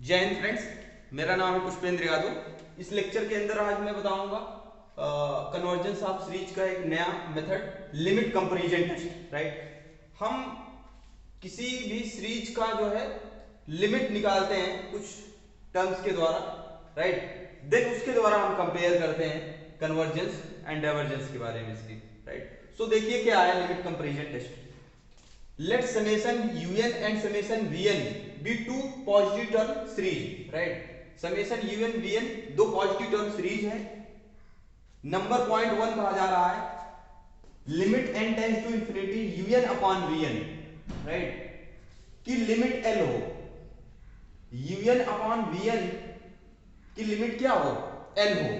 जय हिंद फ्रेंड्स, मेरा नाम है पुष्पेंद्र यादव। इस लेक्चर के अंदर आज मैं बताऊंगा कन्वर्जेंस ऑफ सीरीज का एक नया method, limit comparison test. Right, हम किसी भी सीरीज का जो है लिमिट निकालते हैं कुछ टर्म्स के द्वारा। राइट, देन उसके द्वारा हम कंपेयर करते हैं कन्वर्जेंस एंड डाइवर्जेंस के बारे में इसकी। राइट, सो देखिए क्या है limit comparison test. Let summation un and summation vn be two positive term series. Right, summation un vn दो positive term series है। नंबर पॉइंट वन कहा जा रहा है limit n tends to infinity un upon vn। Right, की limit l हो, un upon vn की limit क्या हो, l हो,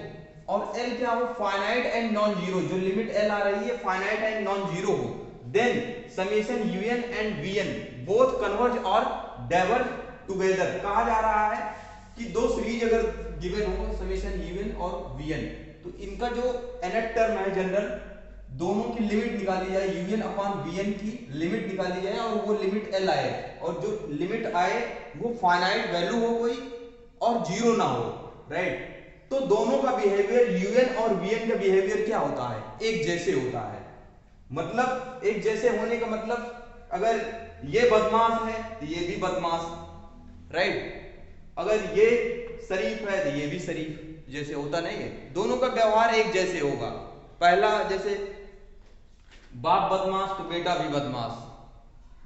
और l क्या हो, फाइनाइट एंड नॉन जीरो। जो लिमिट l आ रही है फाइनाइट एंड नॉन जीरो हो, then summation un and vn both converge और डाइवर्ज टुगेदर। कहा जा रहा है कि दो सीरीज अगर गिवन हो समेशन un और vn, तो इनका जो nth टर्म है जनरल, दोनों की लिमिट निकाली जाए, un अपॉन vn की लिमिट निकाली जाए और वो लिमिट l आए, और जो लिमिट आए वो फाइनाइट वैल्यू हो कोई और जीरो ना हो। राइट, तो दोनों का बिहेवियर un और vn का बिहेवियर क्या होता है, एक जैसे होता है। मतलब एक जैसे होने का मतलब, अगर ये बदमाश है तो ये भी बदमाश। राइट, अगर ये शरीफ है तो ये भी शरीफ, जैसे होता नहीं है, दोनों का व्यवहार एक जैसे होगा। पहला जैसे बाप बदमाश तो बेटा भी बदमाश,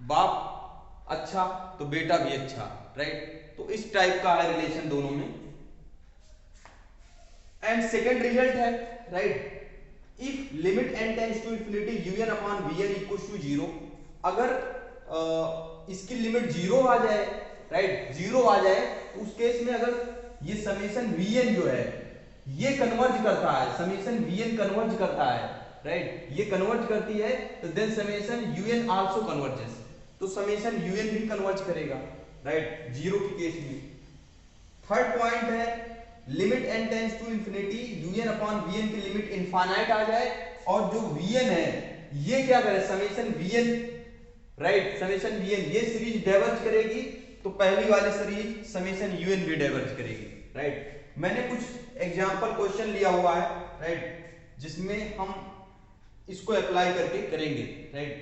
बाप अच्छा तो बेटा भी अच्छा। राइट, तो इस टाइप का है रिलेशन दोनों में। एंड सेकेंड रिजल्ट है, right, if limit n tends to infinity un upon vn equals to zero. अगर इसकी लिमिट जीरो आ जाए, राइट, जीरो आ जाए, तो उस केस में अगर ये समेशन vn जो है ये कन्वर्ज करता है, समेशन vn कन्वर्ज करता है, राइट, ये कन्वर्ज करती है, तो then summation un also converges. तो समेशन un भी कन्वर्ज करेगा, राइट, जीरो की केस में। थर्ड पॉइंट है limit n tends to infinity un upon vn की लिमिट इनफाइनाइट आ जाए, और जो vn है ये क्या करे, summation vn, right, summation vn ये सीरीज डाइवर्ज करेगी, तो पहली वाली सीरीज समेशन un भी डाइवर्ज करेगी। राइट, मैंने कुछ एग्जांपल क्वेश्चन लिया हुआ है, राइट, जिसमें हम इसको अप्लाई करके करेंगे। राइट,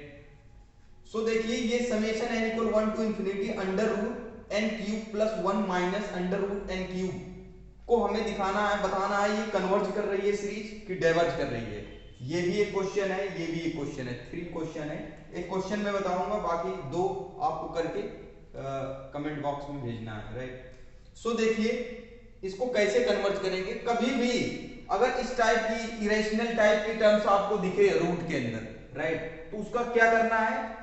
सो देखिए ये summation n equal 1 to infinity under root n cube plus 1 minus under root n cube को हमें दिखाना है, बताना है ये कन्वर्ज कर रही है सीरीज कि डाइवर्ज कर रही है। ये भी एक क्वेश्चन है, ये भी एक क्वेश्चन है, थ्री क्वेश्चन है। एक क्वेश्चन मैं बताऊंगा, बाकी दो आपको करके कमेंट बॉक्स में भेजना है। राइट, सो देखिए इसको कैसे कन्वर्ज करेंगे। कभी भी अगर इस टाइप की इरेशनल टाइप की टर्म्स आपको दिखे रूट के अंदर, राइट, तो उसका क्या करना है,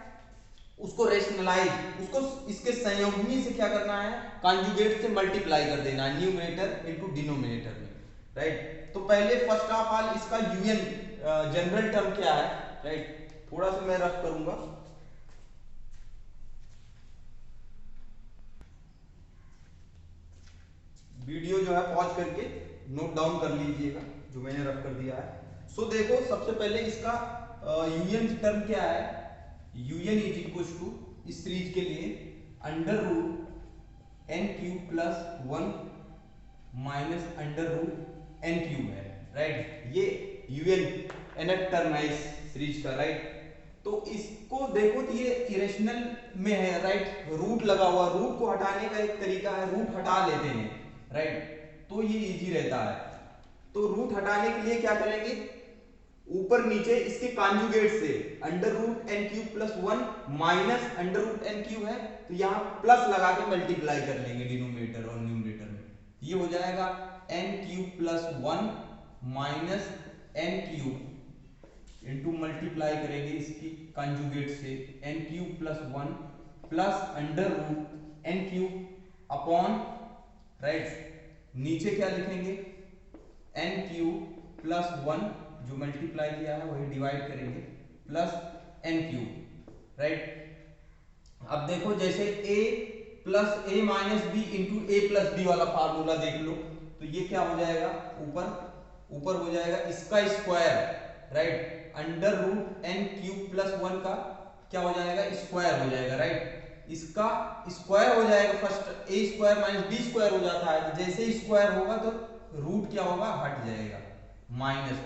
उसको रेशनलाइज, उसको इसके संयोजनी से क्या करना है, कॉन्जुगेट से मल्टीप्लाई कर देना है, न्यूमरेटर इनटू डिनोमिनेटर में। राइट, तो पहले फर्स्ट ऑफ ऑल इसका यूएन जनरल टर्म क्या है, राइट, थोड़ा सा मैं रफ करूंगा। वीडियो जो है पॉज करके नोट डाउन कर लीजिएगा जो मैंने रफ कर दिया है। सो देखो सबसे पहले इसका यूएन टर्म क्या है, un इज इक्वल टू इस सीरीज के लिए under root n cube plus 1 minus under root n cube है। राइट, ये un nth टर्म है इस सीरीज का। राइट, तो इसको देखो तो ये इरेशनल में है, राइट, रूट लगा हुआ, रूट को हटाने का एक तरीका है, रूट हटा लेते हैं। राइट, तो ये इजी रहता है। तो रूट हटाने के लिए क्या करेंगे, ऊपर नीचे इसके कॉन्जुगेट से under root n cube plus 1 minus under root n cube है, तो यहां प्लस लगा के मल्टीप्लाई कर लेंगे डिनोमिनेटर और न्यूमरेटर में। ये हो जाएगा n cube plus 1 minus n cube into multiply करेंगे इसकी कॉन्जुगेट से n cube plus 1 plus under root n cube upon, right, नीचे क्या लिखेंगे n क्यूब प्लस 1 जो मल्टीप्लाई किया है वही डिवाइड करेंगे प्लस n क्यूब। राइट, अब देखो जैसे a plus a minus b into a plus b वाला फार्मूला देख लो, तो ये क्या हो जाएगा, ऊपर ऊपर हो जाएगा इसका square, right, under root n cube plus 1 का क्या हो जाएगा, स्क्वायर हो जाएगा। राइट, इसका स्क्वायर हो जाएगा, first A square minus B square हो जाता है, तो जैसे ही स्क्वायर होगा तो रूट क्या होगा, हट जाएगा माइनस,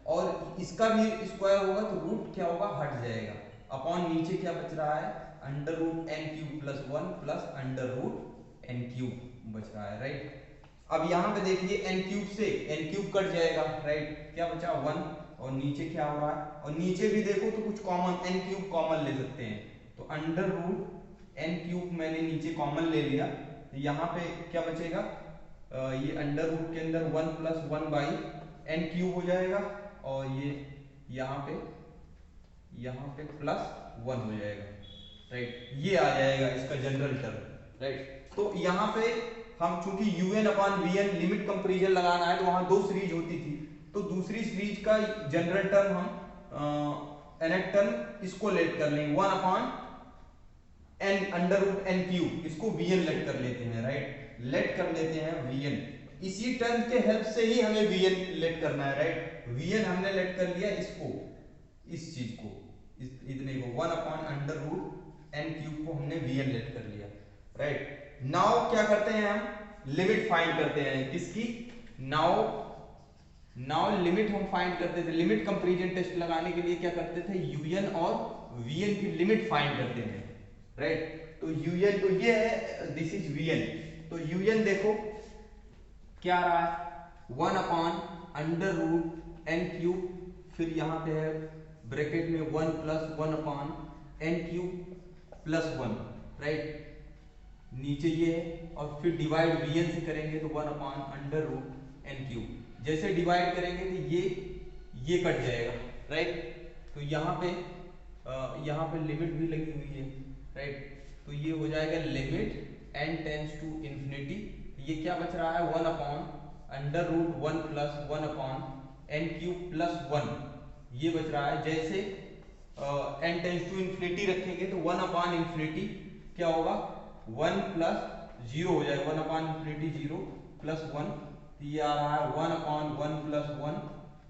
और इसका भी स्क्वायर होगा तो रूट क्या होगा, हट जाएगा, अपॉन नीचे क्या बच रहा है, under root n cube plus 1 plus under root n cube बच रहा है, राइट। अब यहाँ पे देखिए एन क्यूब से एन क्यूब कट जाएगा, राइट, क्या बचा 1, और नीचे क्या हो रहा है, और नीचे भी देखो तो कुछ कॉमन एन क्यूब कॉमन ले सकते हैं, तो अंडर रूट एन क्यूब मैंने नीचे कॉमन ले लिया, तो यहाँ पे क्या बचेगा, ये अंडर रूट के अंदर 1 प्लस 1 बाई एन क्यूब हो जाएगा, और ये यहाँ पे प्लस 1 हो जाएगा, राइट, ये आ जाएगा इसका जनरल टर्म, राइट। तो यहाँ पे हम चूंकि un upon vn limit comparison लगाना है, तो वहां दो सीरीज होती थी, तो दूसरी सीरीज का जनरल टर्म हम nth टर्म इसको लेट कर लेंगे 1 upon n under root n cube, इसको vn लेट कर लेते हैं, राइट, लेट कर लेते हैं vn, इसी टर्म के हेल्प से ही हमें vn लेट करना है, राइट, vn हमने लेट कर लिया इसको, इस चीज को, इतने को 1 upon under root n cube को हमने vn लेट कर लिया, राइट। नाउ क्या करते हैं, हम लिमिट फाइंड करते हैं किसकी, नाउ लिमिट हम फाइंड करते थे, लिमिट कंपैरिजन टेस्ट लगाने के लिए क्या करते थे, un और vn की लिमिट फाइंड करते हैं, राइट। तो un तो ये है, दिस इज vn, तो un देखो क्या आ रहा है 1 upon under root n cube, फिर यहाँ पे है ब्रैकेट में 1 plus 1 upon n cube plus 1, right, नीचे ये है, और फिर डिवाइड vn से करेंगे तो 1 upon under root n cube, जैसे डिवाइड करेंगे तो ये कट जाएगा, राइट, तो यहाँ पे लिमिट भी लगी हुई है, राइट, तो ये हो जाएगा limit n tends to infinity, ये क्या बच रहा है 1 upon under root 1 plus 1 upon n cube plus 1, ये बच रहा है, जैसे n टेंस टू इंफिनिटी रखेंगे तो 1 अपॉन इंफिनिटी क्या होगा 1 प्लस 0 हो जाएगा, 1 अपॉन इंफिनिटी 0 प्लस 1, ये आ रहा है 1 अपॉन 1 प्लस 1,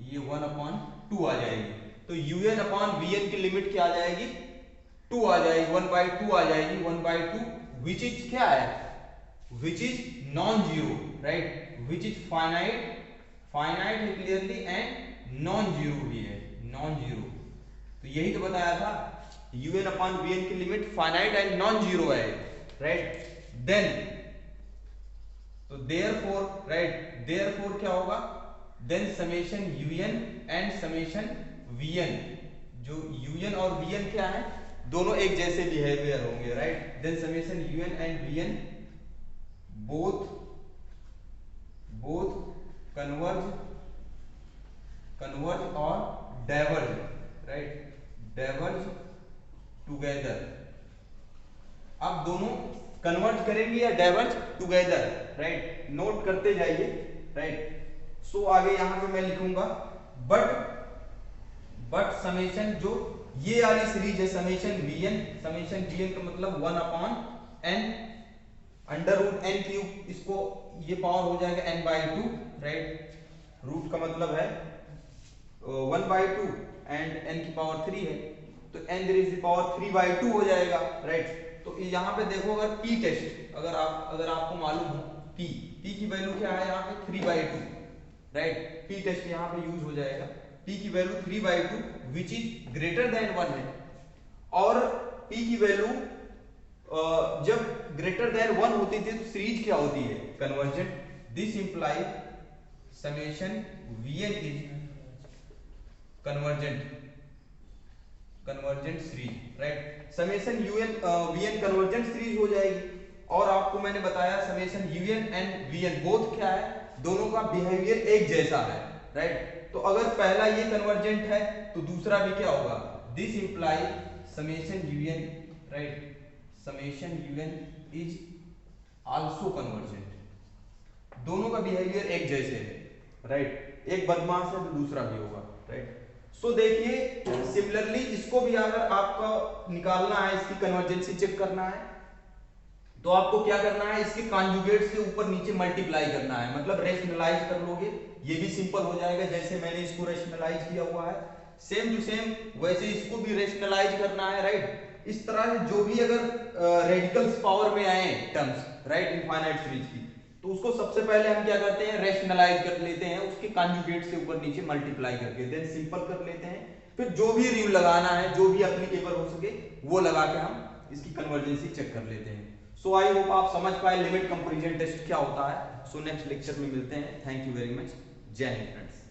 ये 1 अपॉन 2 आ जाएगी, तो un अपॉन vn की लिमिट क्या आ जाएगी 2 आ जाएगी, 1/2 आ जाएगी, 1/2 विच इज क्या है, which is non zero, right, which is finite है क्लियरली एंड नॉन जीरो भी है, नॉन जीरो, तो यही तो बताया था un अपॉन vn की limit finite and non zero है, राइट, देन तो देयरफॉर, राइट, देयरफॉर क्या होगा, then summation un and summation vn, जो un और vn क्या है, दोनों एक जैसे बिहेवियर होंगे, right, then summation un and vn both converge और डाइवर्ज, राइट, डाइवर्ज टुगेदर, अब दोनों कन्वर्ज करेंगे या डाइवर्ज टुगेदर, राइट, नोट करते जाइए, राइट। सो आगे यहां पे मैं लिखूंगा बट समेशन, जो ये वाली सीरीज है समेशन vn का मतलब 1 upon n under root n cube, इसको ये पावर हो जाएगा n/2, राइट, रूट का मतलब है 1/2 एंड n की पावर 3 है, तो n रेज़ की पावर 3/2 हो जाएगा, राइट। तो यहाँ पे देखो अगर p टेस्ट, अगर आपको मालूम हो p की वैल्यू क्या है यहाँ पे 3/2, राइट, p टेस्ट यहाँ पे यूज हो जाएगा, p की value 3/2 which is greater than 1 है, और p की वैल्यू जब ग्रेटर देन 1 होती थी तो सीरीज क्या होती है, convergent, this imply summation vn is convergent series, right, summation vn convergent series हो जाएगी, और आपको मैंने बताया summation un and vn both क्या है, दोनों का बिहेवियर एक जैसा है, राइट, तो अगर पहला ये कन्वर्जेंट है तो दूसरा भी क्या होगा, this imply summation un, right, summation un is also convergent, दोनों का बिहेवियर एक जैसे है, राइट, एक बदमाश है तो दूसरा भी होगा, राइट। सो देखिए सिमिलरली इसको भी अगर आपको निकालना है, इसकी कन्वर्जेंसी चेक करना है, तो आपको क्या करना है, इसके कॉन्जुगेट से ऊपर नीचे मल्टीप्लाई करना है, मतलब रेशनलाइज कर लोगे, ये भी सिंपल हो जाएगा, जैसे मैंने इसको रेशनलाइज किया हुआ है, सेम टू सेम वैसे इसको भी रेशनलाइज करना है, राइट, इस तरह से जो भी अगर रेडिकल्स पावर में आए टर्म्स, राइट, इनफाइनाइट सीरीज की, तो उसको सबसे पहले हम क्या करते हैं, रेशनलाइज कर लेते हैं उसके कॉन्जुगेट से ऊपर नीचे मल्टीप्लाई करके, देन सिंपल कर लेते हैं, फिर जो भी रूल लगाना है, जो भी एप्लीकेबल हो सके वो लगा के हम इसकी कन्वर्जेंसी चेक कर लेते हैं। सो आई होप आप समझ पाए लिमिट कंपैरिजन टेस्ट क्या होता है। सो नेक्स्ट लेक्चर में मिलते हैं। Thank you very much. जय हिंद फ्रेंड्स।